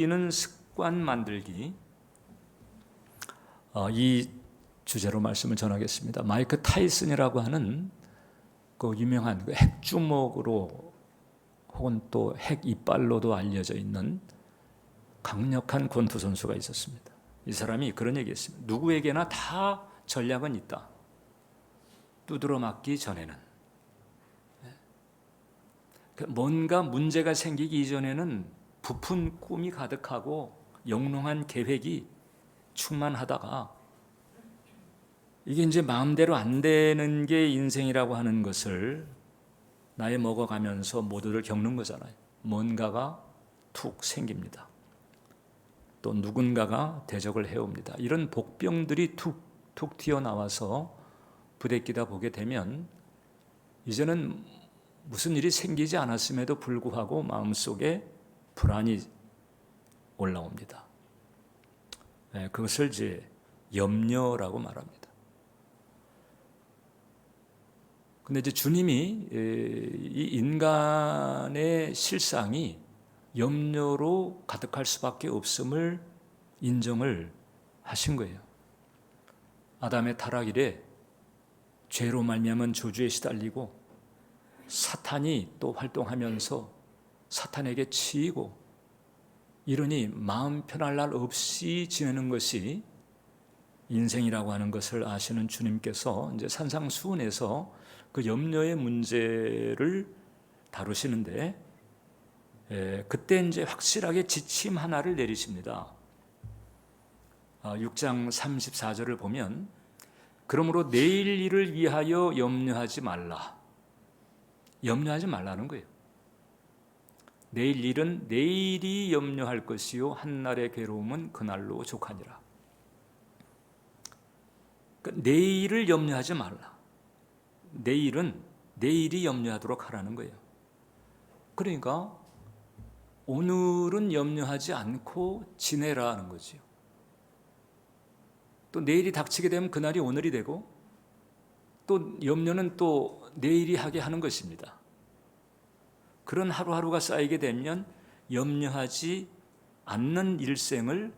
이는 습관 만들기. 이 주제로 말씀을 전하겠습니다. 마이크 타이슨이라고 하는 그 유명한 핵주먹으로 혹은 또 핵 이빨로도 알려져 있는 강력한 권투 선수가 있었습니다. 이 사람이 그런 얘기했습니다. 누구에게나 다 전략은 있다. 두드러 맞기 전에는. 뭔가 문제가 생기기 이전에는 부푼 꿈이 가득하고 영롱한 계획이 충만하다가 이게 이제 마음대로 안 되는 게 인생이라고 하는 것을 나이 먹어가면서 모두들 겪는 거잖아요. 뭔가가 툭 생깁니다. 또 누군가가 대적을 해옵니다. 이런 복병들이 툭툭 튀어나와서 부대끼다 보게 되면 이제는 무슨 일이 생기지 않았음에도 불구하고 마음속에 불안이 올라옵니다. 그것을 이제 염려라고 말합니다. 근데 이제 주님이 이 인간의 실상이 염려로 가득할 수밖에 없음을 인정을 하신 거예요. 아담의 타락 이래 죄로 말미암은 저주에 시달리고 사탄이 또 활동하면서 사탄에게 치이고 이러니 마음 편할 날 없이 지내는 것이 인생이라고 하는 것을 아시는 주님께서 이제 산상수훈에서 그 염려의 문제를 다루시는데 그때 이제 확실하게 지침 하나를 내리십니다. 6장 34절을 보면 그러므로 내일 일을 위하여 염려하지 말라. 염려하지 말라는 거예요. 내일 일은 내일이 염려할 것이요 한날의 괴로움은 그날로 족하니라. 그러니까 내일을 염려하지 말라. 내일은 내일이 염려하도록 하라는 거예요. 그러니까 오늘은 염려하지 않고 지내라는 거지요. 또 내일이 닥치게 되면 그날이 오늘이 되고 또 염려는 또 내일이 하게 하는 것입니다. 그런 하루하루가 쌓이게 되면 염려하지 않는 일생을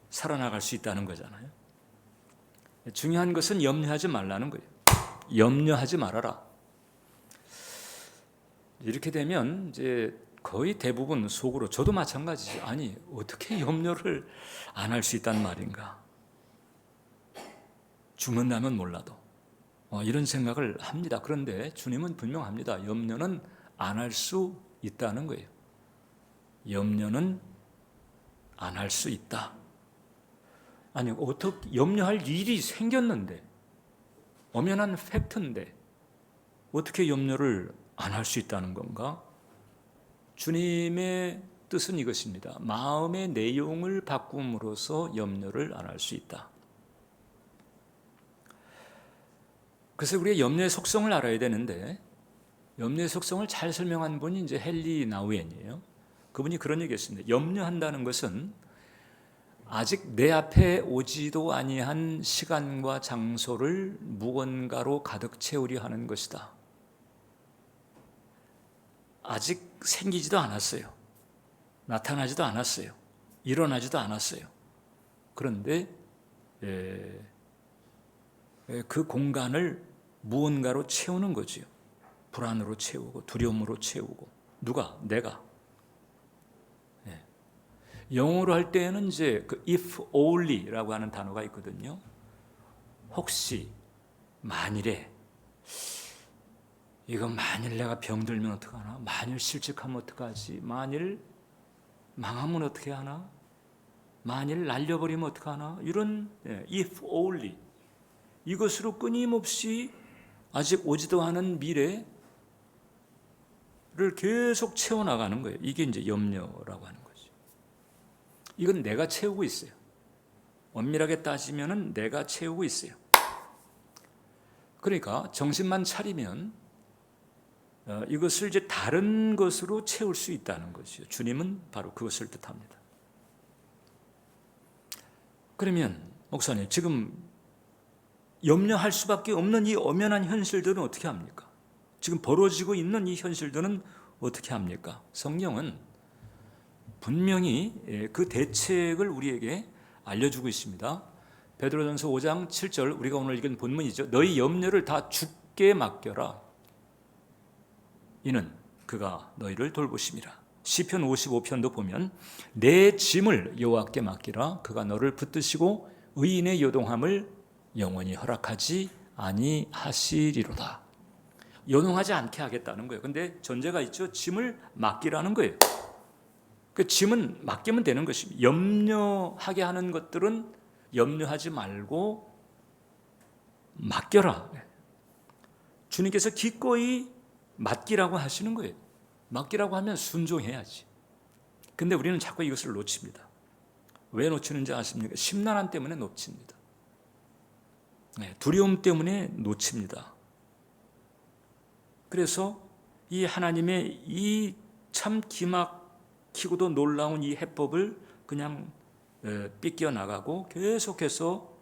살아나갈 수 있다는 거잖아요. 중요한 것은 염려하지 말라는 거예요. 염려하지 말아라. 이렇게 되면 이제 거의 대부분 속으로 저도 마찬가지죠. 아니 어떻게 염려를 안 할 수 있단 말인가. 죽는다면 몰라도 이런 생각을 합니다. 그런데 주님은 분명합니다. 염려는 안 할 수 있다는 거예요. 염려는 안 할 수 있다. 아니 어떻게 염려할 일이 생겼는데 엄연한 팩트인데 어떻게 염려를 안 할 수 있다는 건가? 주님의 뜻은 이것입니다. 마음의 내용을 바꿈으로써 염려를 안 할 수 있다. 그래서 우리가 염려의 속성을 알아야 되는데 염려의 속성을 잘 설명한 분이 이제 헨리 나우엔이에요. 그분이 그런 얘기했습니다. 염려한다는 것은 아직 내 앞에 오지도 아니한 시간과 장소를 무언가로 가득 채우려 하는 것이다. 아직 생기지도 않았어요. 나타나지도 않았어요. 일어나지도 않았어요. 그런데 그 공간을 무언가로 채우는 거지요. 불안으로 채우고 두려움으로 채우고. 누가? 내가. 영어로 할 때에는 이제 그 if only라고 하는 단어가 있거든요. 혹시 만일에 이거 만일 내가 병들면 어떡하나? 만일 실직하면 어떡하지? 만일 망하면 어떻게 하나? 만일 날려버리면 어떡하나? 이런 if only 이것으로 끊임없이 아직 오지도 않은 미래를 계속 채워나가는 거예요. 이게 이제 염려라고 하는 거죠. 이건 내가 채우고 있어요. 엄밀하게 따지면은 내가 채우고 있어요. 그러니까 정신만 차리면 이것을 이제 다른 것으로 채울 수 있다는 것이죠. 주님은 바로 그것을 뜻합니다. 그러면 목사님 지금 염려할 수밖에 없는 이 엄연한 현실들은 어떻게 합니까? 지금 벌어지고 있는 이 현실들은 어떻게 합니까? 성경은 분명히 그 대책을 우리에게 알려주고 있습니다. 베드로전서 5장 7절 우리가 오늘 읽은 본문이죠. 너희 염려를 다 주께 맡겨라. 이는 그가 너희를 돌보심이라. 시편 55편도 보면 내 짐을 여호와께 맡기라. 그가 너를 붙드시고 의인의 요동함을 영원히 허락하지 아니하시리로다. 요동하지 않게 하겠다는 거예요. 근데 전제가 있죠. 짐을 맡기라는 거예요. 그 짐은 맡기면 되는 것입니다. 염려하게 하는 것들은 염려하지 말고 맡겨라. 주님께서 기꺼이 맡기라고 하시는 거예요. 맡기라고 하면 순종해야지. 근데 우리는 자꾸 이것을 놓칩니다. 왜 놓치는지 아십니까? 심란함 때문에 놓칩니다. 두려움 때문에 놓칩니다. 그래서 이 하나님의 이 참 기막히고도 놀라운 이 해법을 그냥 삐껴 나가고 계속해서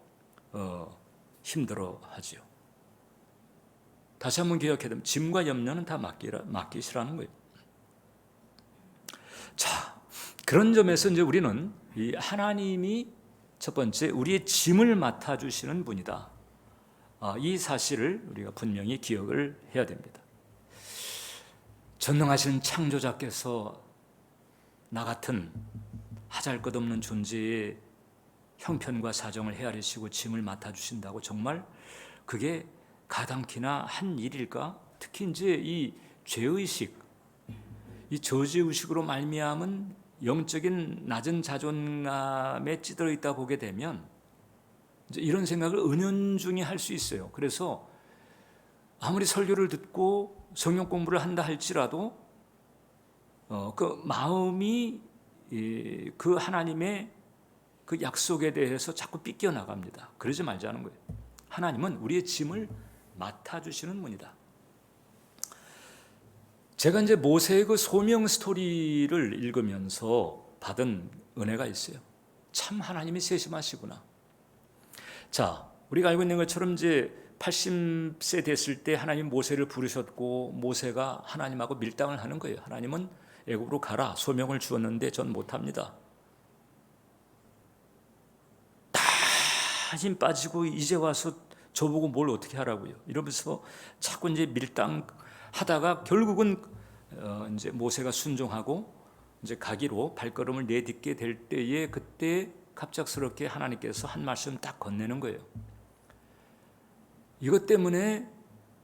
힘들어하죠. 다시 한번 기억해야 됩니다. 짐과 염려는 다 맡기시라는 거예요. 자, 그런 점에서 이제 우리는 이 하나님이 첫 번째 우리의 짐을 맡아주시는 분이다. 이 사실을 우리가 분명히 기억을 해야 됩니다. 전능하신 창조자께서 나 같은 하잘것없는 존재의 형편과 사정을 헤아리시고 짐을 맡아주신다고 정말 그게 가당키나 한 일일까? 특히 이제 이 죄의식, 이 저죄의식으로 말미암은 영적인 낮은 자존감에 찌들어 있다 보게 되면 이제 이런 생각을 은연중에 할 수 있어요. 그래서 아무리 설교를 듣고 성경 공부를 한다 할지라도 그 마음이 그 하나님의 그 약속에 대해서 자꾸 삐껴 나갑니다. 그러지 말자는 거예요. 하나님은 우리의 짐을 맡아주시는 분이다. 제가 이제 모세의 그 소명 스토리를 읽으면서 받은 은혜가 있어요. 참 하나님이 세심하시구나. 자, 우리가 알고 있는 것처럼 이제 80세 됐을 때 하나님 모세를 부르셨고 모세가 하나님하고 밀당을 하는 거예요. 하나님은 애굽으로 가라 소명을 주었는데 전 못합니다. 다 힘 빠지고 이제 와서 저보고 뭘 어떻게 하라고요? 이러면서 자꾸 이제 밀당하다가 결국은 이제 모세가 순종하고 이제 가기로 발걸음을 내딛게 될 때에 그때 갑작스럽게 하나님께서 한 말씀 딱 건네는 거예요. 이것 때문에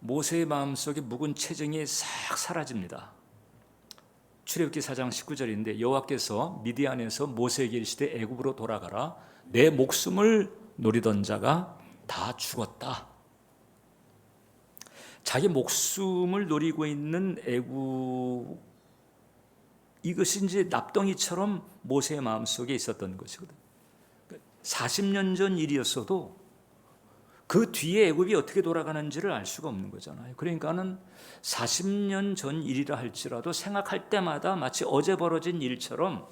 모세의 마음속에 묵은 체증이 싹 사라집니다. 출애굽기 4장 19절인데 여호와께서 미디안에서 모세에게 이르시되 애굽으로 돌아가라 내 목숨을 노리던 자가 다 죽었다. 자기 목숨을 노리고 있는 애굽 이것이 이제 납덩이처럼 모세의 마음속에 있었던 것이거든요. 40년 전 일이었어도 그 뒤에 애굽이 어떻게 돌아가는지를 알 수가 없는 거잖아요. 그러니까는 40년 전 일이라 할지라도 생각할 때마다 마치 어제 벌어진 일처럼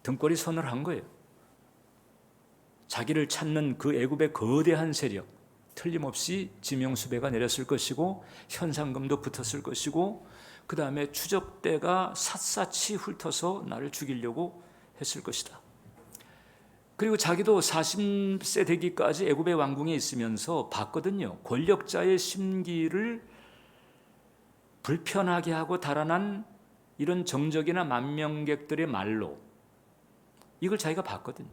등골이 서늘한 거예요. 자기를 찾는 그 애굽의 거대한 세력, 틀림없이 지명수배가 내렸을 것이고 현상금도 붙었을 것이고 그 다음에 추적대가 샅샅이 훑어서 나를 죽이려고 했을 것이다. 그리고 자기도 40세 되기까지 애굽의 왕궁에 있으면서 봤거든요. 권력자의 심기를 불편하게 하고 달아난 이런 정적이나 만명객들의 말로 이걸 자기가 봤거든요.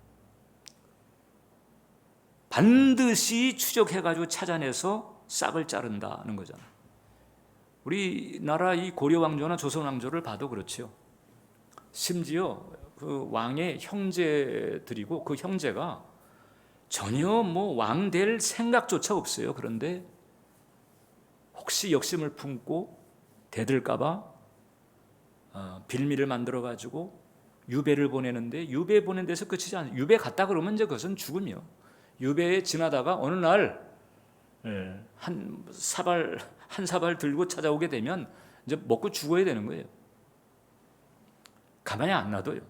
반드시 추적해가지고 찾아내서 싹을 자른다는 거잖아요. 우리나라 이 고려 왕조나 조선 왕조를 봐도 그렇죠. 심지어 그 왕의 형제들이고 그 형제가 전혀 뭐 왕 될 생각조차 없어요. 그런데 혹시 욕심을 품고 대들까봐 빌미를 만들어가지고 유배를 보내는데 유배 보낸 데서 끝이지 않아요. 유배 갔다 그러면 이제 그것은 죽음이요. 유배에 지나다가 어느 날 한 사발 들고 찾아오게 되면 이제 먹고 죽어야 되는 거예요. 가만히 안 놔둬요.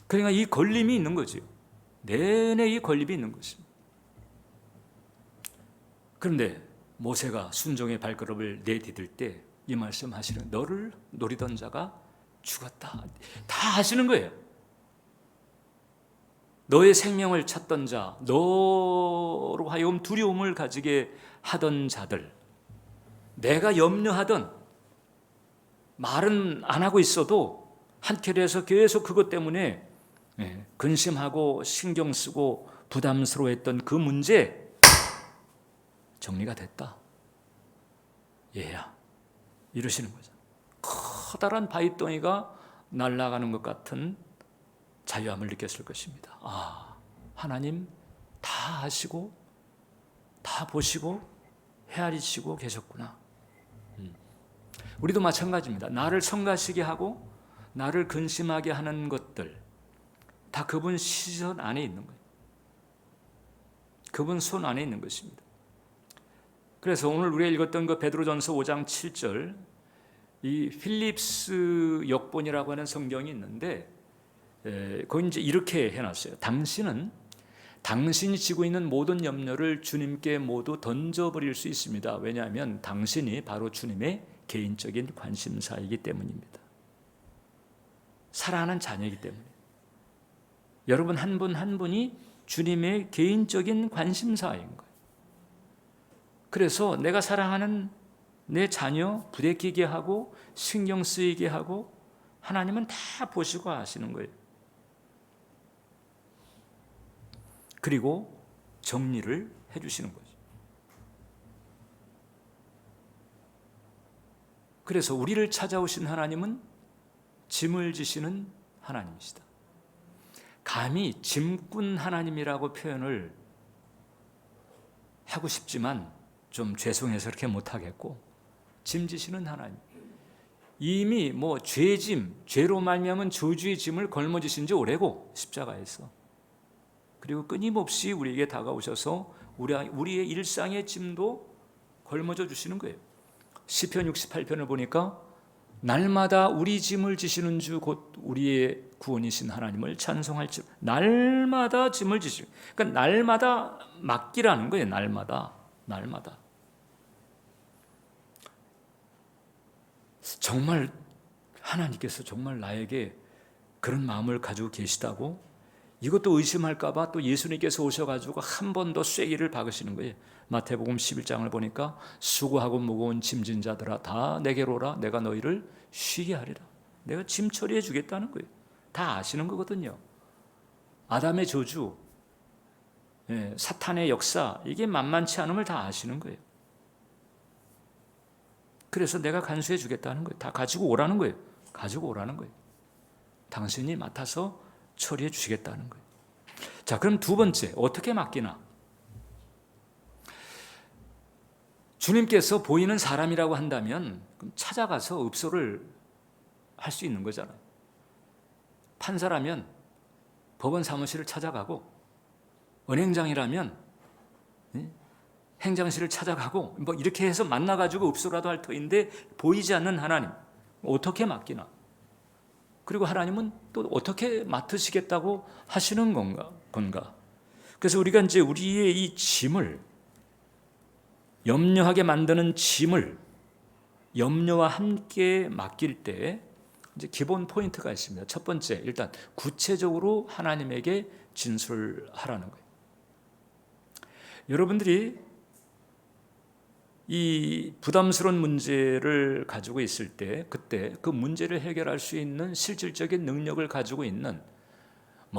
그러니까 이 걸림이 있는 거죠. 내내 이 걸림이 있는 것입니다. 그런데 모세가 순종의 발걸음을 내디딜 때 이 말씀하시는 너를 노리던 자가 죽었다. 다 하시는 거예요. 너의 생명을 찾던 자, 너로 하여금 두려움을 가지게 하던 자들, 내가 염려하던, 말은 안 하고 있어도 한켠에서 계속 그것 때문에 근심하고 신경 쓰고 부담스러워했던 그 문제 정리가 됐다. 얘야, 이러시는 거죠. 커다란 바위덩이가 날아가는 것 같은 자유함을 느꼈을 것입니다. 아, 하나님 다 아시고 다 보시고 헤아리시고 계셨구나. 우리도 마찬가지입니다. 나를 성가시게 하고 나를 근심하게 하는 것들 다 그분 시선 안에 있는 거예요. 그분 손 안에 있는 것입니다. 그래서 오늘 우리가 읽었던 그 베드로전서 5장 7절, 이 필립스 역본이라고 하는 성경이 있는데 거기 이제 이렇게 해놨어요. 당신이 지고 있는 모든 염려를 주님께 모두 던져버릴 수 있습니다. 왜냐하면 당신이 바로 주님의 개인적인 관심사이기 때문입니다. 사랑하는 자녀이기 때문에. 여러분 한 분 한 분이 주님의 개인적인 관심사인 거예요. 그래서 내가 사랑하는 내 자녀 부대끼게 하고 신경 쓰이게 하고 하나님은 다 보시고 아시는 거예요. 그리고 정리를 해주시는 거죠. 그래서 우리를 찾아오신 하나님은 짐을 지시는 하나님이시다. 감히 짐꾼 하나님이라고 표현을 하고 싶지만 좀 죄송해서 그렇게 못하겠고, 짐 지시는 하나님. 이미 죄로 말미암은 저주의 짐을 걸머지신 지 오래고 십자가에서. 그리고 끊임없이 우리에게 다가오셔서 우리의 일상의 짐도 걸머져 주시는 거예요. 시편 68편을 보니까 날마다 우리 짐을 지시는 주 곧 우리의 구원이신 하나님을 찬송할지. 날마다 짐을 지시고, 그러니까 날마다 맡기라는 거예요. 날마다. 정말 하나님께서 정말 나에게 그런 마음을 가지고 계시다고? 이것도 의심할까 봐 또 예수님께서 오셔가지고 한 번 더 쐐기를 박으시는 거예요. 마태복음 11장을 보니까 수고하고 무거운 짐진 자들아 다 내게로 오라. 내가 너희를 쉬게 하리라. 내가 짐 처리해 주겠다는 거예요. 다 아시는 거거든요. 아담의 저주, 사탄의 역사, 이게 만만치 않음을 다 아시는 거예요. 그래서 내가 간수해 주겠다는 거예요. 다 가지고 오라는 거예요. 당신이 맡아서 처리해 주시겠다는 거예요. 자, 그럼 두 번째, 어떻게 맡기나? 주님께서 보이는 사람이라고 한다면 찾아가서 읍소를 할 수 있는 거잖아요. 판사라면 법원 사무실을 찾아가고, 은행장이라면 행장실을 찾아가고, 이렇게 해서 만나가지고 읍소라도 할 터인데 보이지 않는 하나님, 어떻게 맡기나? 그리고 하나님은 또 어떻게 맡으시겠다고 하시는 건가? 그래서 우리가 이제 우리의 이 짐을, 염려하게 만드는 짐을 염려와 함께 맡길 때 이제 기본 포인트가 있습니다. 첫 번째, 일단 구체적으로 하나님에게 진술하라는 거예요. 여러분들이 이 부담스러운 문제를 가지고 있을 때, 그때 그 문제를 해결할 수 있는 실질적인 능력을 가지고 있는,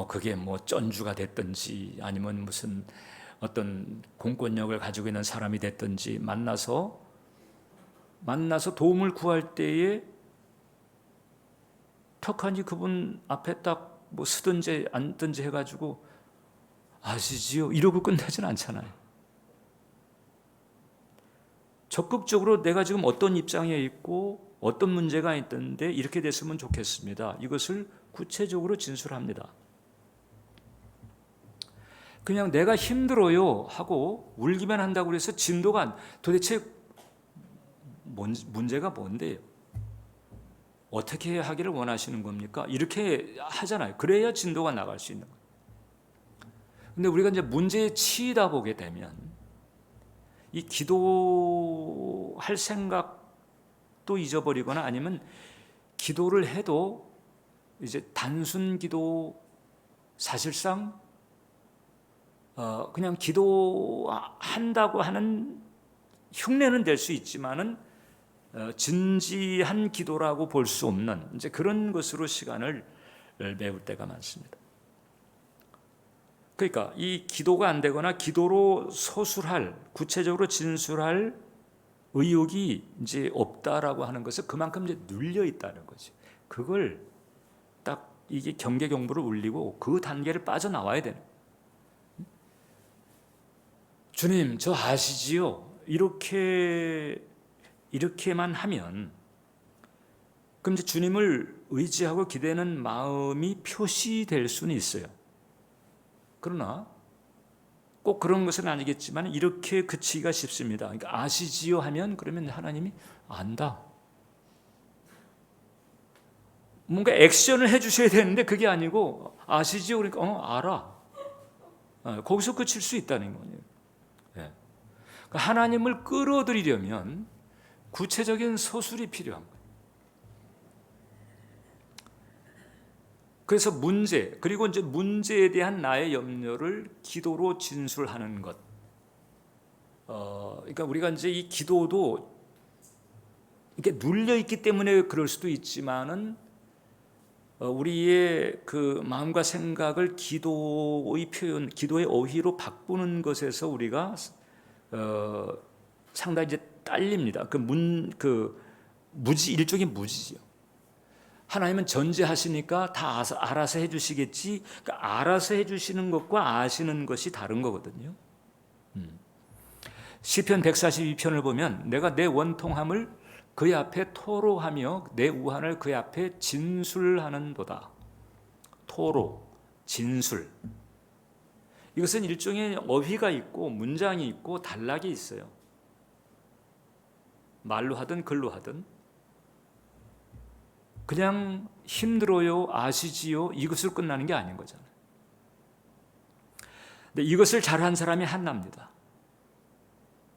그게 쩐주가 됐든지 아니면 무슨 어떤 공권력을 가지고 있는 사람이 됐든지 만나서 도움을 구할 때에 턱하니 그분 앞에 딱 쓰든지 앉든지 해가지고 아시지요? 이러고 끝나진 않잖아요. 적극적으로 내가 지금 어떤 입장에 있고 어떤 문제가 있던데 이렇게 됐으면 좋겠습니다. 이것을 구체적으로 진술합니다. 그냥 내가 힘들어요 하고 울기만 한다고 해서 진도가 도대체 문제가 뭔데요? 어떻게 하기를 원하시는 겁니까? 이렇게 하잖아요. 그래야 진도가 나갈 수 있는 거예요. 근데 우리가 이제 문제에 치이다 보게 되면 이 기도할 생각도 잊어버리거나 아니면 기도를 해도 이제 단순 기도, 사실상 그냥 기도한다고 하는 흉내는 될 수 있지만은 진지한 기도라고 볼 수 없는 이제 그런 것으로 시간을 메울 때가 많습니다. 그러니까 이 기도가 안 되거나 기도로 서술할, 구체적으로 진술할 의욕이 이제 없다라고 하는 것은 그만큼 이제 눌려 있다는 거지. 그걸 딱 이게 경계 경부를 울리고 그 단계를 빠져나와야 되는. 주님, 저 아시지요? 이렇게만 하면 그럼 이제 주님을 의지하고 기대는 마음이 표시될 수는 있어요. 그러나 꼭 그런 것은 아니겠지만 이렇게 그치기가 쉽습니다. 그러니까 아시지요 하면 그러면 하나님이 안다. 뭔가 액션을 해주셔야 되는데 그게 아니고 아시지요 그러니까 알아. 거기서 그칠 수 있다는 거예요. 네. 그러니까 하나님을 끌어들이려면 구체적인 서술이 필요한 거예요. 그래서 문제, 그리고 이제 문제에 대한 나의 염려를 기도로 진술하는 것. 그러니까 우리가 이제 이 기도도 이렇게 눌려 있기 때문에 그럴 수도 있지만은 우리의 그 마음과 생각을 기도의 표현, 기도의 어휘로 바꾸는 것에서 우리가 상당히 이제 딸립니다. 무지, 일종의 무지죠. 하나님은 전제하시니까 다 알아서 해주시겠지. 그러니까 알아서 해주시는 것과 아시는 것이 다른 거거든요. 시편 142편을 보면 내가 내 원통함을 그의 앞에 토로하며 내 우한을 그의 앞에 진술하는도다. 토로, 진술. 이것은 일종의 어휘가 있고 문장이 있고 단락이 있어요. 말로 하든 글로 하든. 그냥 힘들어요, 아시지요, 이것으로 끝나는 게 아닌 거잖아요. 근데 이것을 잘한 사람이 한나입니다.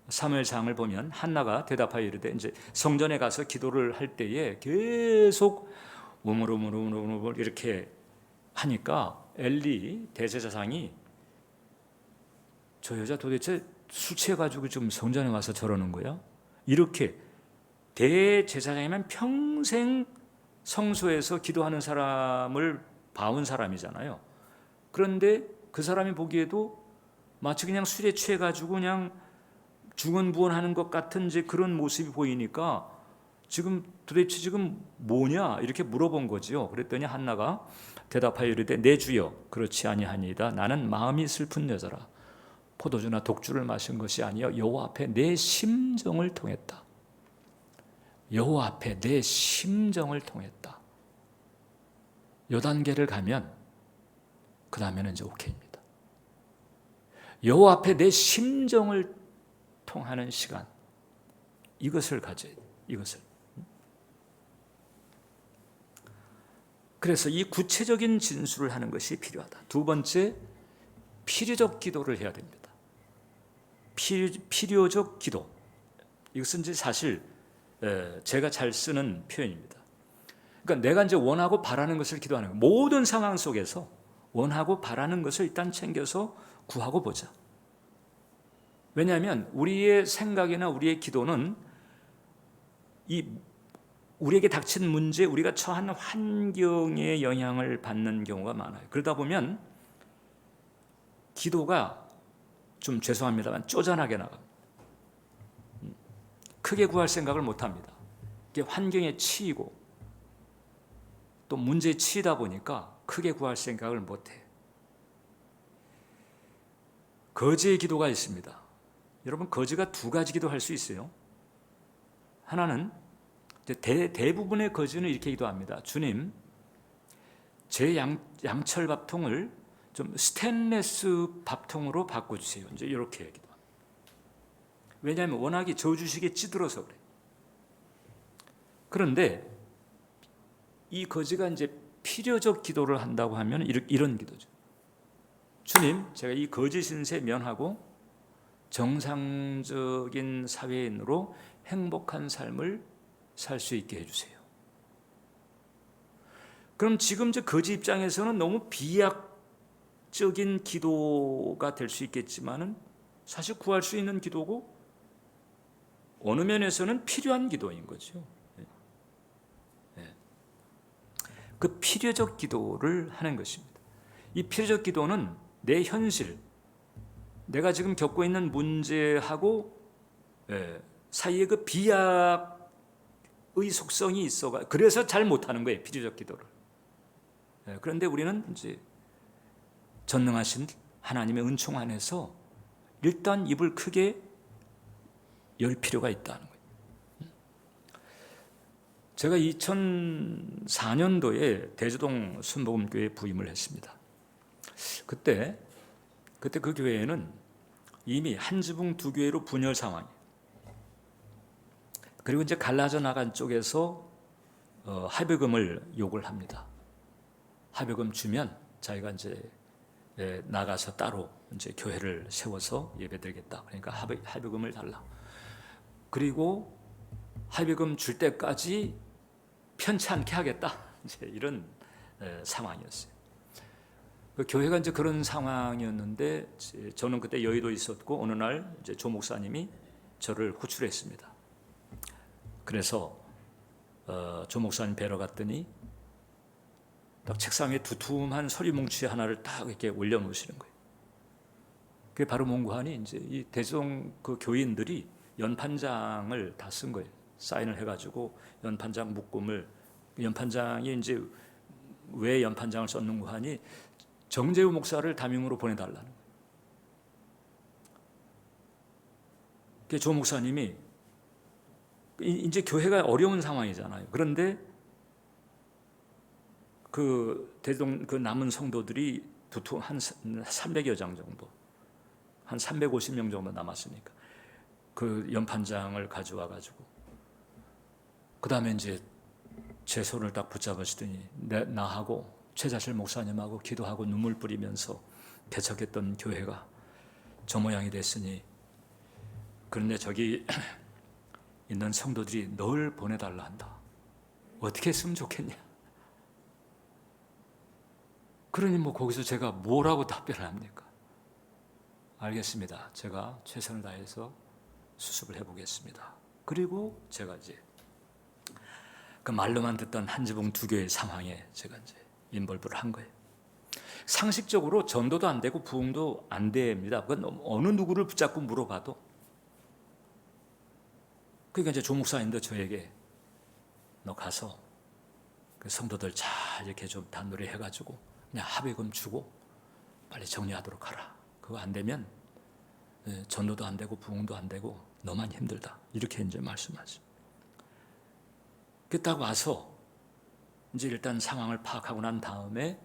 사무엘상을 보면 한나가 대답하여 이르되 이제 성전에 가서 기도를 할 때에 계속 우물우물 이렇게 하니까 엘리 대제사장이 저 여자 도대체 술 취해가지고 지금 성전에 와서 저러는 거야? 이렇게 대제사장이면 평생 성소에서 기도하는 사람을 봐온 사람이잖아요. 그런데 그 사람이 보기에도 마치 그냥 술에 취해가지고 그냥 중언부언하는 것 같은 이제 그런 모습이 보이니까 도대체 지금 뭐냐 이렇게 물어본 거지요. 그랬더니 한나가 대답하여 이르되 내 주여 그렇지 아니하니이다. 나는 마음이 슬픈 여자라. 포도주나 독주를 마신 것이 아니여 여호와 앞에 내 심정을 통했다. 여호와 앞에 내 심정을 통했다. 요 단계를 가면 그 다음에는 이제 오케이입니다. 여호와 앞에 내 심정을 통하는 시간, 이것을 가져야 돼요. 이것을. 그래서 이 구체적인 진술을 하는 것이 필요하다. 두 번째, 필요적 기도를 해야 됩니다. 필요적 기도. 이것은 이제 사실 제가 잘 쓰는 표현입니다. 그러니까 내가 이제 원하고 바라는 것을 기도하는 거예요. 모든 상황 속에서 원하고 바라는 것을 일단 챙겨서 구하고 보자. 왜냐하면 우리의 생각이나 우리의 기도는 우리에게 닥친 문제, 우리가 처한 환경에 영향을 받는 경우가 많아요. 그러다 보면 기도가 좀 죄송합니다만 쪼잔하게 나갑니다. 크게 구할 생각을 못합니다. 이게 환경에 치이고 또 문제에 치이다 보니까 크게 구할 생각을 못해. 거지의 기도가 있습니다. 여러분, 거지가 두 가지 기도할 수 있어요. 하나는 대부분의 거지는 이렇게 기도합니다. 주님, 제 양철 밥통을 좀 스테인레스 밥통으로 바꿔주세요. 이제 이렇게 기도합니다. 왜냐하면 워낙에 저주식에 찌들어서 그래. 그런데 이 거지가 이제 필요적 기도를 한다고 하면 이런 기도죠. 주님, 제가 이 거지 신세 면하고 정상적인 사회인으로 행복한 삶을 살 수 있게 해주세요. 그럼 지금 이제 거지 입장에서는 너무 비약적인 기도가 될 수 있겠지만은 사실 구할 수 있는 기도고 어느 면에서는 필요한 기도인 거죠. 그 필요적 기도를 하는 것입니다. 이 필요적 기도는 내 현실, 내가 지금 겪고 있는 문제하고 사이에 그 비약의 속성이 있어가 그래서 잘 못하는 거예요. 필요적 기도를. 그런데 우리는 이제 전능하신 하나님의 은총 안에서 일단 입을 크게 열 필요가 있다는 거예요. 제가 2004년도에 대주동 순복음교회에 부임을 했습니다. 그때 그 교회에는 이미 한 지붕 두 교회로 분열 상황이에요. 그리고 이제 갈라져 나간 쪽에서 합의금을 요구를 합니다. 합의금 주면 자기가 이제 나가서 따로 이제 교회를 세워서 예배드리겠다. 그러니까 합의금을 달라. 그리고 합의금 줄 때까지 편치 않게 하겠다. 이제 이런 상황이었어요. 그 교회가 이제 그런 상황이었는데 저는 그때 여의도에 있었고 어느 날 이제 조 목사님이 저를 호출했습니다. 그래서 조 목사님 뵈러 갔더니 딱 책상에 두툼한 서류 뭉치 하나를 딱 이렇게 올려놓으시는 거예요. 그게 바로 뭔가 하니 이제 이 대종 그 교인들이 연판장을 다 쓴 거예요. 사인을 해가지고 연판장 묶음을 연판장이 이제 왜 연판장을 썼는가 하니 정재우 목사를 담임으로 보내달라는 거예요. 그 조 목사님이 이제 교회가 어려운 상황이잖아요. 그런데 그 대동 그 남은 성도들이 두툼 한 300여 장 정도, 한 350명 정도 남았으니까 그 연판장을 가져와 가지고 그 다음에 이제 제 손을 딱 붙잡으시더니 나하고 최자실 목사님하고 기도하고 눈물 뿌리면서 개척했던 교회가 저 모양이 됐으니 그런데 저기 있는 성도들이 널 보내달라 한다. 어떻게 했으면 좋겠냐. 그러니 뭐 거기서 제가 뭐라고 답변을 합니까? 알겠습니다. 제가 최선을 다해서 수습을 해보겠습니다. 그리고 제가 이제 그 말로만 듣던 한지붕 두 교회 상황에 제가 이제 인볼브를 한 거예요. 상식적으로 전도도 안 되고 부흥도 안 됩니다. 그건 어느 누구를 붙잡고 물어봐도. 그러니까 이제 조 목사님도 저에게 너 가서 그 성도들 잘 이렇게 좀 단놀이 해가지고 그냥 합의금 주고 빨리 정리하도록 하라. 그거 안 되면 전도도 안 되고 부흥도 안 되고 너만 힘들다. 이렇게 이제 말씀하죠. 딱 와서 이제 일단 상황을 파악하고 난 다음에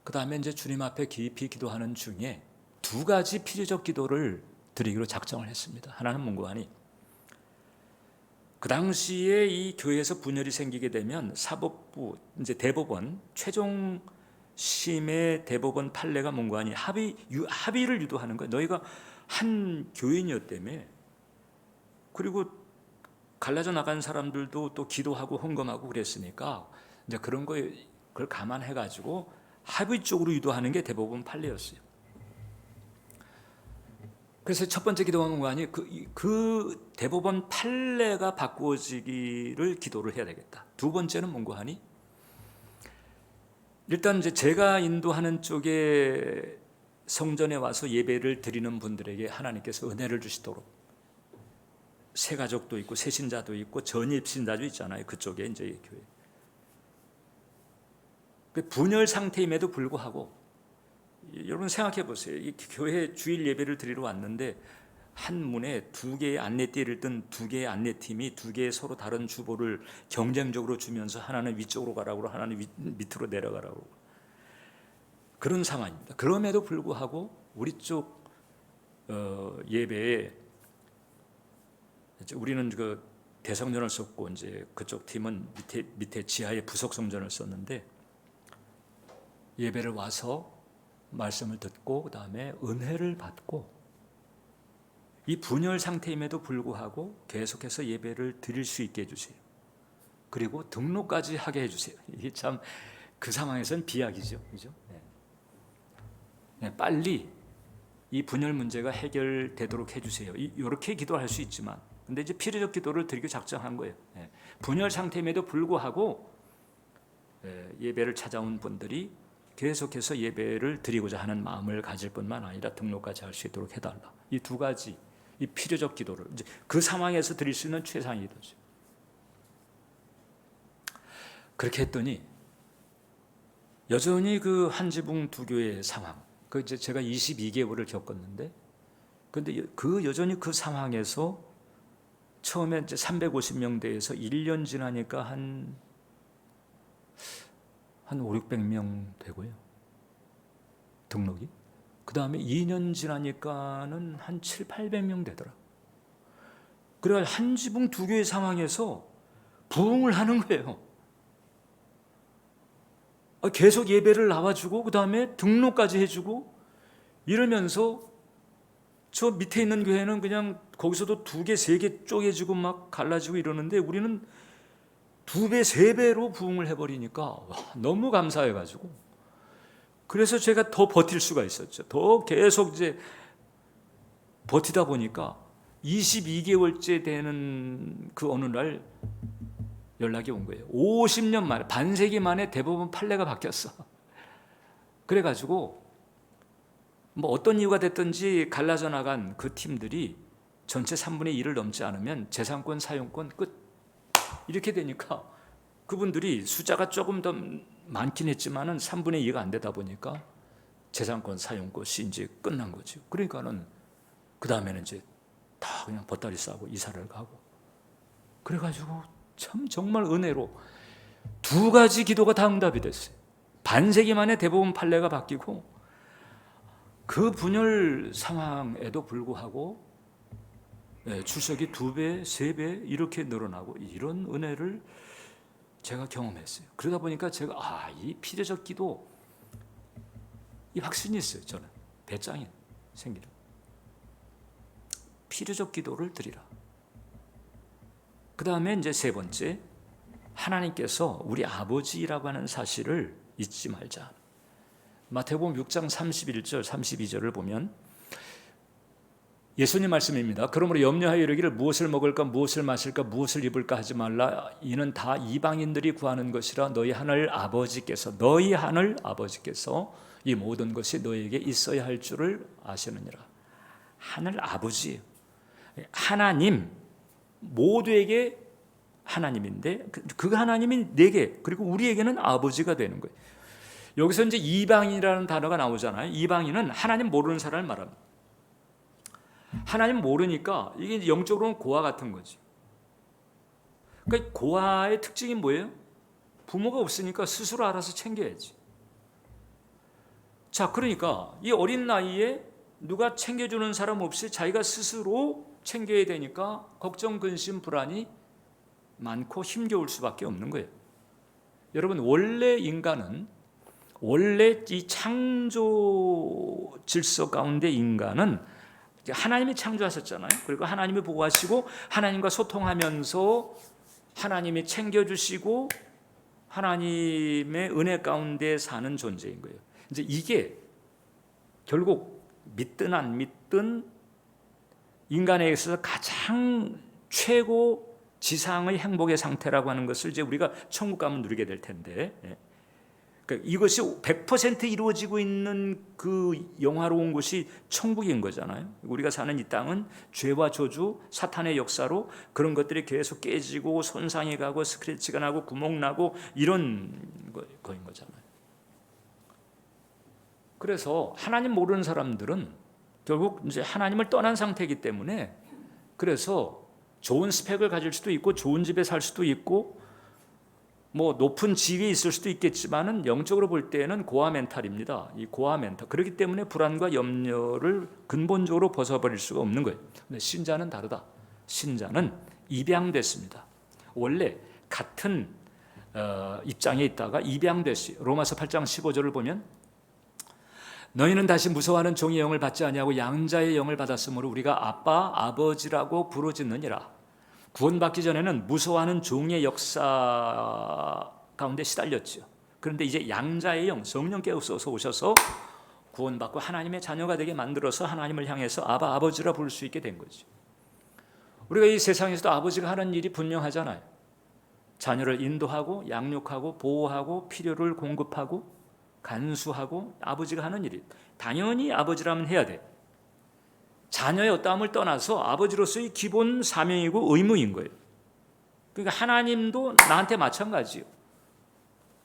그 다음에 이제 주님 앞에 깊이 기도하는 중에 두 가지 필요적 기도를 드리기로 작정을 했습니다. 하나는 뭔가 하니 그 당시에 이 교회에서 분열이 생기게 되면 사법부 이제 대법원 최종 심의 대법원 판례가 뭔가 하니 합의를 유도하는 거예요. 너희가 한 교인이었다며. 그리고 갈라져 나간 사람들도 또 기도하고 헌금하고 그랬으니까 이제 그런 그걸 감안해 가지고 합의 쪽으로 유도하는 게 대법원 판례였어요. 그래서 첫 번째 기도가 뭔가 하니 그 대법원 판례가 바꾸어지기를 기도를 해야 되겠다. 두 번째는 뭔가 하니 일단 이제 제가 인도하는 쪽에 성전에 와서 예배를 드리는 분들에게 하나님께서 은혜를 주시도록 새가족도 있고 새신자도 있고 전입신자도 있잖아요. 그쪽에 이제 교회. 그 분열 상태임에도 불구하고 여러분 생각해 보세요. 이 교회 주일 예배를 드리러 왔는데 한 문에 두 개의 안내띠를 뜬 두 개의 안내팀이 두 개의 서로 다른 주보를 경쟁적으로 주면서 하나는 위쪽으로 가라고 하나는 밑으로 내려가라고 그런 상황입니다. 그럼에도 불구하고 우리 쪽 예배에 우리는 그 대성전을 썼고 이제 그쪽 팀은 밑에 지하에 부속 성전을 썼는데 예배를 와서 말씀을 듣고 그 다음에 은혜를 받고 이 분열 상태임에도 불구하고 계속해서 예배를 드릴 수 있게 해주세요. 그리고 등록까지 하게 해주세요. 이게 참 그 상황에서는 비약이죠, 그죠? 빨리 이 분열 문제가 해결되도록 해주세요. 이렇게 기도할 수 있지만, 근데 이제 필요적 기도를 드리기 작정한 거예요. 분열 상태임에도 불구하고 예배를 찾아온 분들이 계속해서 예배를 드리고자 하는 마음을 가질 뿐만 아니라 등록까지 할 수 있도록 해달라. 이 두 가지, 이 필요적 기도를 이제 그 상황에서 드릴 수 있는 최상의 기도죠. 그렇게 했더니 여전히 그 한지붕 두 교회의 상황, 그 이제 제가 22개월을 겪었는데, 근데 그 여전히 그 상황에서 처음에 이제 350명대에서 1년 지나니까 한 5, 600명 되고요. 등록이. 그 다음에 2년 지나니까는 한 7, 800명 되더라. 그래야 한지붕 두 교회 상황에서 부흥을 하는 거예요. 계속 예배를 나와주고 그 다음에 등록까지 해주고 이러면서 저 밑에 있는 교회는 그냥 거기서도 2개, 3개 쪼개지고 막 갈라지고 이러는데 우리는 2배, 3배로 부흥을 해버리니까 너무 감사해가지고 그래서 제가 더 버틸 수가 있었죠. 더 계속 이제 버티다 보니까 22개월째 되는 그 어느 날 연락이 온 거예요. 50년 만에, 반세기 만에 대법원 판례가 바뀌었어. 그래가지고 뭐 어떤 이유가 됐든지 갈라져 나간 그 팀들이 전체 3분의 1을 넘지 않으면 재산권, 사용권 끝. 이렇게 되니까 그분들이 숫자가 조금 더 많긴 했지만은 3분의 2가 안 되다 보니까 재산권, 사용권이 이제 끝난 거죠. 그러니까는 그 다음에는 이제 다 그냥 보따리 싸고 이사를 가고. 그래가지고 참 정말 은혜로 2가지 기도가 다 응답이 됐어요. 반세기 만에 대법원 판례가 바뀌고 그 분열 상황에도 불구하고 출석이 2배, 3배 이렇게 늘어나고 이런 은혜를 제가 경험했어요. 그러다 보니까 제가 이 필요적 기도 이 확신이 있어요. 저는 배짱이 생기는 필요적 기도를 드리라. 그 다음에 이제 3번째, 하나님께서 우리 아버지라고 하는 사실을 잊지 말자. 마태복음 6장 31절 32절을 보면 예수님 말씀입니다. 그러므로 염려하여 이르기를 무엇을 먹을까 무엇을 마실까 무엇을 입을까 하지 말라. 이는 다 이방인들이 구하는 것이라. 너희 하늘 아버지께서 이 모든 것이 너희에게 있어야 할 줄을 아시느니라. 하늘 아버지, 하나님, 모두에게 하나님인데 그 하나님이 내게 그리고 우리에게는 아버지가 되는 거예요. 여기서 이제 이방인이라는 단어가 나오잖아요. 이방인은 하나님 모르는 사람을 말합니다. 하나님 모르니까 이게 영적으로는 고아 같은 거지. 그러니까 고아의 특징이 뭐예요? 부모가 없으니까 스스로 알아서 챙겨야지. 자, 그러니까 이 어린 나이에 누가 챙겨주는 사람 없이 자기가 스스로 챙겨야 되니까 걱정, 근심, 불안이 많고 힘겨울 수밖에 없는 거예요. 여러분, 원래 인간은 원래 이 창조 질서 가운데 인간은 하나님이 창조하셨잖아요. 그리고 하나님이 보호하시고 하나님과 소통하면서 하나님이 챙겨주시고 하나님의 은혜 가운데 사는 존재인 거예요. 이제 이게 결국 믿든 안 믿든 인간에 있어서 가장 최고 지상의 행복의 상태라고 하는 것을 이제 우리가 천국 가면 누리게 될 텐데, 그러니까 이것이 100% 이루어지고 있는 그 영화로운 곳이 천국인 거잖아요. 우리가 사는 이 땅은 죄와 저주, 사탄의 역사로 그런 것들이 계속 깨지고 손상이 가고 스크래치가 나고 구멍 나고 이런 거인 거잖아요. 그래서 하나님 모르는 사람들은 결국 이제 하나님을 떠난 상태이기 때문에 그래서 좋은 스펙을 가질 수도 있고 좋은 집에 살 수도 있고 뭐 높은 지위에 있을 수도 있겠지만은 영적으로 볼 때는 고아 멘탈입니다. 이 고아 멘탈. 그렇기 때문에 불안과 염려를 근본적으로 벗어버릴 수가 없는 거예요. 근데 신자는 다르다. 신자는 입양됐습니다. 원래 같은 입장에 있다가 입양됐어요. 로마서 8장 15절을 보면 너희는 다시 무서워하는 종의 영을 받지 아니하고 양자의 영을 받았으므로 우리가 아빠, 아버지라고 부르짖느니라. 구원받기 전에는 무서워하는 종의 역사 가운데 시달렸죠. 그런데 이제 양자의 영, 성령께서 오셔서 구원받고 하나님의 자녀가 되게 만들어서 하나님을 향해서 아바, 아버지라 부를 수 있게 된 거죠. 우리가 이 세상에서도 아버지가 하는 일이 분명하잖아요. 자녀를 인도하고 양육하고 보호하고 필요를 공급하고 간수하고 아버지가 하는 일이 당연히 아버지라면 해야 돼. 자녀의 어떠함을 떠나서 아버지로서의 기본 사명이고 의무인 거예요. 그러니까 하나님도 나한테 마찬가지예요.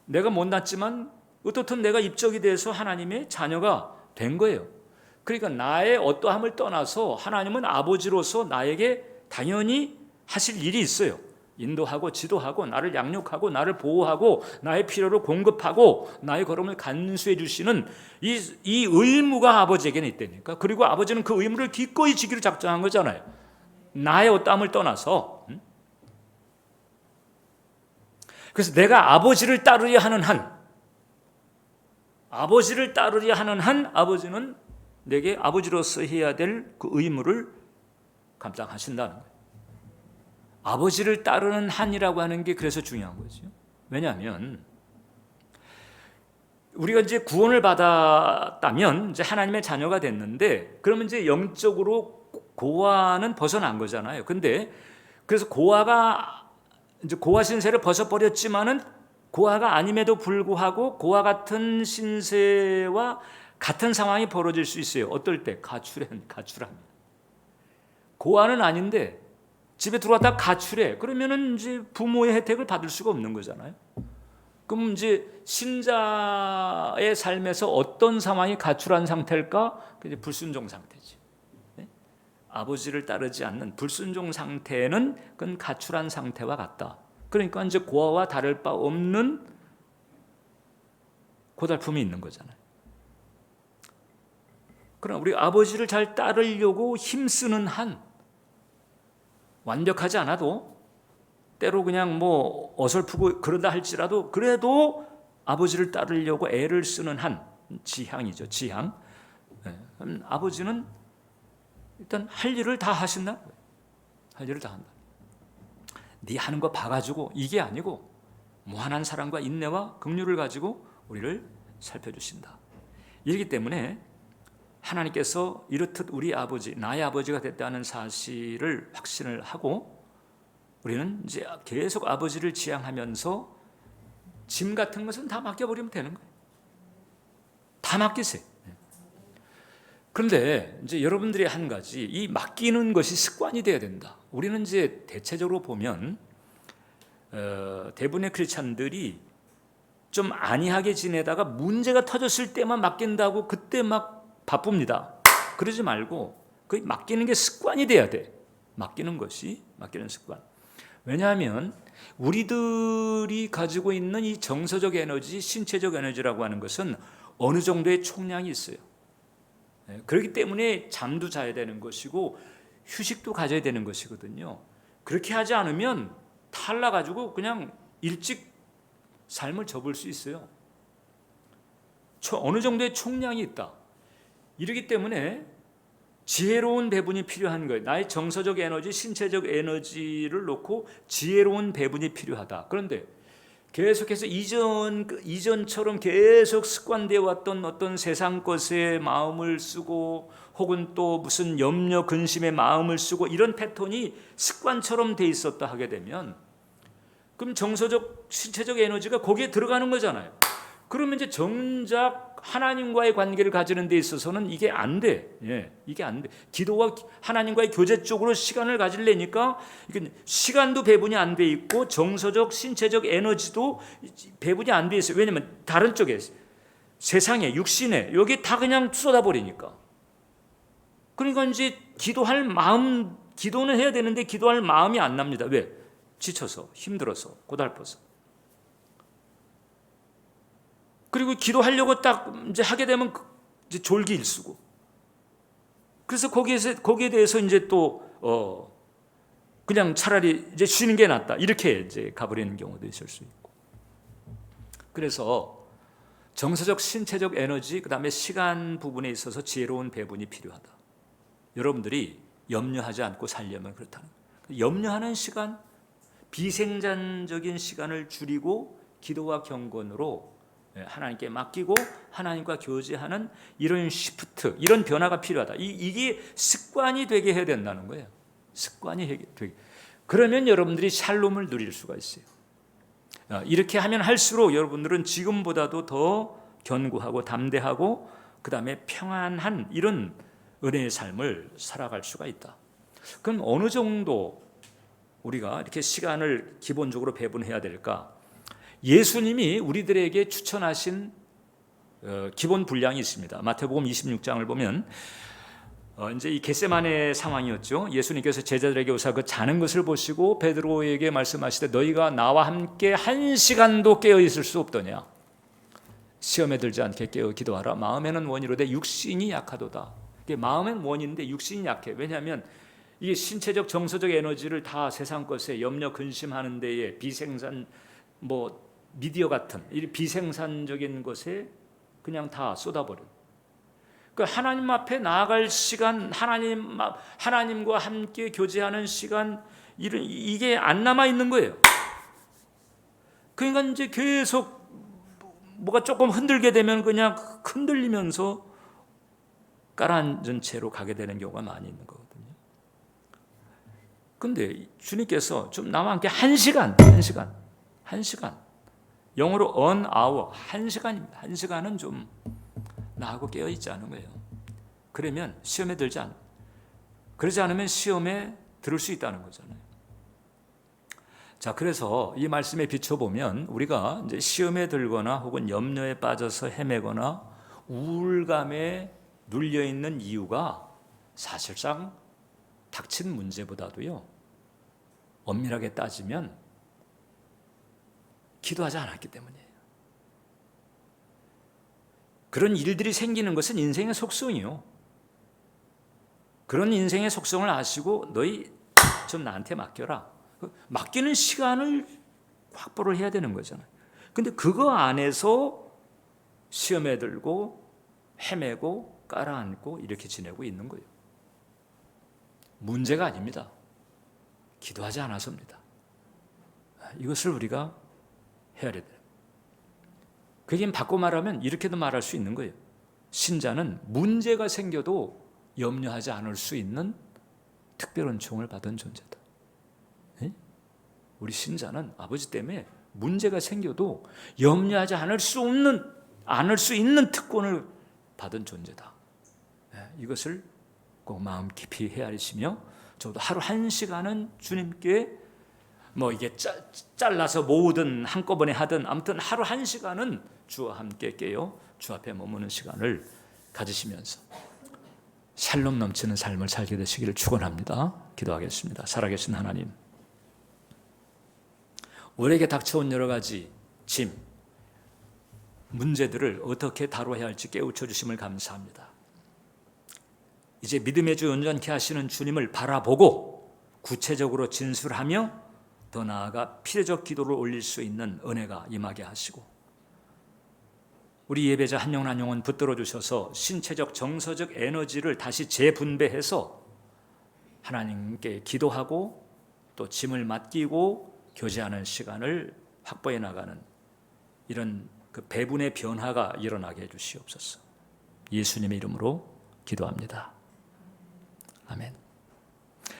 내가 못났지만 어떻든 내가 입적이 돼서 하나님의 자녀가 된 거예요. 그러니까 나의 어떠함을 떠나서 하나님은 아버지로서 나에게 당연히 하실 일이 있어요. 인도하고 지도하고 나를 양육하고 나를 보호하고 나의 필요를 공급하고 나의 걸음을 간수해 주시는 이 의무가 아버지에게는 있다니까. 그리고 아버지는 그 의무를 기꺼이 지기를 작정한 거잖아요. 나의 어떠함을 떠나서. 그래서 내가 아버지를 따르려 하는 한 아버지는 내게 아버지로서 해야 될 그 의무를 감당하신다는 거예요. 아버지를 따르는 한이라고 하는 게 그래서 중요한 거죠. 왜냐하면 우리가 이제 구원을 받았다면 이제 하나님의 자녀가 됐는데 그러면 이제 영적으로 고아는 벗어난 거잖아요. 근데 그래서 고아가 이제 고아 신세를 벗어버렸지만은 고아가 아님에도 불구하고 고아 같은 신세와 같은 상황이 벌어질 수 있어요. 어떨 때? 가출합니다. 고아는 아닌데 집에 들어왔다 가출해. 그러면은 이제 부모의 혜택을 받을 수가 없는 거잖아요. 그럼 이제 신자의 삶에서 어떤 상황이 가출한 상태일까? 그게 불순종 상태지. 네? 아버지를 따르지 않는 불순종 상태는 그건 가출한 상태와 같다. 그러니까 이제 고아와 다를 바 없는 고달픔이 있는 거잖아요. 그러나 우리 아버지를 잘 따르려고 힘쓰는 한 완벽하지 않아도 때로 그냥 뭐 어설프고 그러다 할지라도 그래도 아버지를 따르려고 애를 쓰는 한 지향이죠. 지향. 아버지는 일단 할 일을 다 하신다. 할 일을 다 한다. 네 하는 거 봐가지고 이게 아니고 무한한 사랑과 인내와 긍휼을 가지고 우리를 살펴주신다. 이렇기 때문에 하나님께서 이렇듯 우리 아버지, 나의 아버지가 됐다는 사실을 확신을 하고 우리는 이제 계속 아버지를 지향하면서 짐 같은 것은 다 맡겨버리면 되는 거예요. 다 맡기세요. 그런데 이제 여러분들이 한 가지, 이 맡기는 것이 습관이 되어야 된다. 우리는 이제 대체적으로 보면 대부분의 크리스찬들이 좀 안이하게 지내다가 문제가 터졌을 때만 맡긴다고 그때 막 바쁩니다. 그러지 말고 그 맡기는 게 습관이 돼야 돼. 맡기는 습관. 왜냐하면 우리들이 가지고 있는 이 정서적 에너지, 신체적 에너지라고 하는 것은 어느 정도의 총량이 있어요. 그렇기 때문에 잠도 자야 되는 것이고 휴식도 가져야 되는 것이거든요. 그렇게 하지 않으면 탈나가지고 그냥 일찍 삶을 접을 수 있어요. 어느 정도의 총량이 있다. 이렇기 때문에 지혜로운 배분이 필요한 거예요. 나의 정서적 에너지, 신체적 에너지를 놓고 지혜로운 배분이 필요하다. 그런데 계속해서 이전처럼 계속 습관되어 왔던 어떤 세상 것에 마음을 쓰고 혹은 또 무슨 염려, 근심에 마음을 쓰고 이런 패턴이 습관처럼 돼 있었다 하게 되면 그럼 정서적, 신체적 에너지가 거기에 들어가는 거잖아요. 그러면 이제 정작 하나님과의 관계를 가지는 데 있어서는 이게 안 돼. 이게 안 돼. 기도와 하나님과의 교제 쪽으로 시간을 가지려니까 시간도 배분이 안 돼 있고 정서적, 신체적 에너지도 배분이 안 돼 있어요. 왜냐하면 다른 쪽에 세상에, 육신에 여기 다 그냥 쏟아버리니까. 그러니까 이제 기도는 해야 되는데 기도할 마음이 안 납니다. 왜? 지쳐서, 힘들어서, 고달퍼서. 그리고 기도하려고 딱 이제 하게 되면 이제 졸기일수고. 그래서 거기에 대해서 이제 또 그냥 차라리 이제 쉬는 게 낫다. 이렇게 이제 가버리는 경우도 있을 수 있고. 그래서 정서적, 신체적 에너지, 그다음에 시간 부분에 있어서 지혜로운 배분이 필요하다. 여러분들이 염려하지 않고 살려면 그렇다는 거예요. 염려하는 시간, 비생산적인 시간을 줄이고 기도와 경건으로 하나님께 맡기고 하나님과 교제하는 이런 시프트, 이런 변화가 필요하다. 이게 습관이 되게 해야 된다는 거예요. 습관이 되게. 그러면 여러분들이 샬롬을 누릴 수가 있어요. 이렇게 하면 할수록 여러분들은 지금보다도 더 견고하고 담대하고 그 다음에 평안한 이런 은혜의 삶을 살아갈 수가 있다. 그럼 어느 정도 우리가 이렇게 시간을 기본적으로 배분해야 될까? 예수님이 우리들에게 추천하신 기본 분량이 있습니다. 마태복음 26장을 보면 이제 이 겟세마네 상황이었죠. 예수님께서 제자들에게 오사 그 자는 것을 보시고 베드로에게 말씀하시되 너희가 나와 함께 1시간도 깨어 있을 수 없더냐. 시험에 들지 않게 깨어 기도하라. 마음에는 원이로되 육신이 약하도다. 마음은 원인데 육신이 약해. 왜냐하면 이게 신체적 정서적 에너지를 다 세상 것에 염려 근심하는 데에 비생산 미디어 같은 이 비생산적인 것에 그냥 다 쏟아버려. 그러니까 하나님 앞에 나아갈 시간, 하나님과 함께 교제하는 시간, 이게 안 남아 있는 거예요. 그러니까 이제 계속 뭐가 조금 흔들게 되면 그냥 흔들리면서 가라앉은 채로 가게 되는 경우가 많이 있는 거거든요. 근데 주님께서 좀 나와 함께 1시간, 영어로 an hour, 1시간입니다. 1시간은 좀 나하고 깨어있지 않은 거예요. 그러면 시험에 들지 않아요. 그러지 않으면 시험에 들을 수 있다는 거잖아요. 자, 그래서 이 말씀에 비춰보면 우리가 이제 시험에 들거나 혹은 염려에 빠져서 헤매거나 우울감에 눌려있는 이유가 사실상 닥친 문제보다도요, 엄밀하게 따지면 기도하지 않았기 때문이에요. 그런 일들이 생기는 것은 인생의 속성이요. 그런 인생의 속성을 아시고 너희 좀 나한테 맡겨라. 맡기는 시간을 확보를 해야 되는 거잖아요. 근데 그거 안에서 시험에 들고 헤매고 깔아앉고 이렇게 지내고 있는 거예요. 문제가 아닙니다. 기도하지 않아서입니다. 이것을 우리가 해야 돼요. 그게 바꿔 말하면 이렇게도 말할 수 있는 거예요. 신자는 문제가 생겨도 염려하지 않을 수 있는 특별한 총을 받은 존재다. 네? 우리 신자는 아버지 때문에 문제가 생겨도 염려하지 않을 수 있는 특권을 받은 존재다. 네? 이것을 꼭 마음 깊이 헤아리시며 저도 하루 1시간은 주님께 이게 잘라서 모으든 한꺼번에 하든 아무튼 하루 1시간은 주와 함께 깨어 주 앞에 머무는 시간을 가지시면서 샬롬 넘치는 삶을 살게 되시기를 축원합니다. 기도하겠습니다. 살아계신 하나님, 우리에게 닥쳐온 여러 가지 짐, 문제들을 어떻게 다뤄야 할지 깨우쳐 주심을 감사합니다. 이제 믿음의 주 온전케 하시는 주님을 바라보고 구체적으로 진술하며 더 나아가 필요적 기도를 올릴 수 있는 은혜가 임하게 하시고 우리 예배자 한 영혼 한 영혼 붙들어 주셔서 신체적 정서적 에너지를 다시 재분배해서 하나님께 기도하고 또 짐을 맡기고 교제하는 시간을 확보해 나가는 이런 그 배분의 변화가 일어나게 해주시옵소서. 예수님의 이름으로 기도합니다. 아멘.